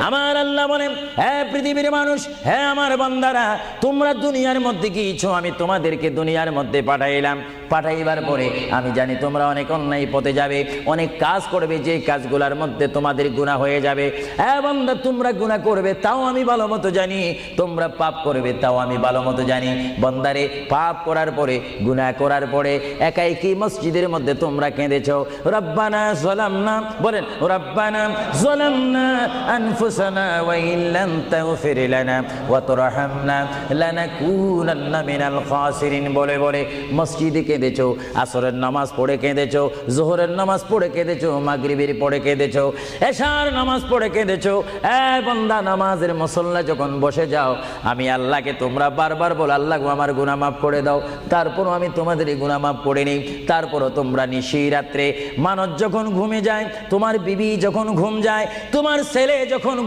আমার আল্লাহ বলেন, হে পৃথিবীর মানুষ, হে আমার বান্দারা, তোমরা দুনিয়ার মধ্যে কি ইচ্ছো আমি তোমাদেরকে দুনিয়ার মধ্যে পাঠাইলাম। পাঠাইবার পরে আমি জানি তোমরা অনেক অন্যায় পথে যাবে, অনেক কাজ করবে, যে কাজগুলোর মধ্যে তোমাদের গুনাহ হয়ে যাবে। হে বান্দা, তোমরা গুনাহ করবে তাও আমি ভালো মতো জানি, তোমরা পাপ করবে তাও আমি ভালো মতো জানি। বান্দারে, পাপ করার পরে, গুনাহ করার পরে একাই কি মসজিদের মধ্যে তোমরা কেঁদেছো, রব্বানা যালামনা, বলেন রব্বানা যালামনা আনফুসানা ওয়া ইল্লাম তাগফির লানা ওয়া তুরহামনা লানাকুনান্না মিনাল খাসিরিন বলে বলে মসজিদে কেঁদেছো, আসরের নামাজ পড়ে কেঁদেছো, যোহরের নামাজ পড়ে কেঁদেছো, মাগরিবের পড়ে কেঁদেছো, এশার নামাজ পড়ে কেঁদেছো। এ বান্দা, নামাজের মুসল্লা যখন বসে যাও, আমি আল্লাহকে তোমরা বারবার বলো, আল্লাহ গো আমার গুনাহ মাফ করে দাও। তারপরও আমি তোমাদের গুনাহ মাফ করে নিই। তারপরও তোমরা নিশি রাত্রে, মানুষ যখন ঘুমে যায়, তোমার বিবি যখন ঘুম যায়, তোমার ছেলে যখন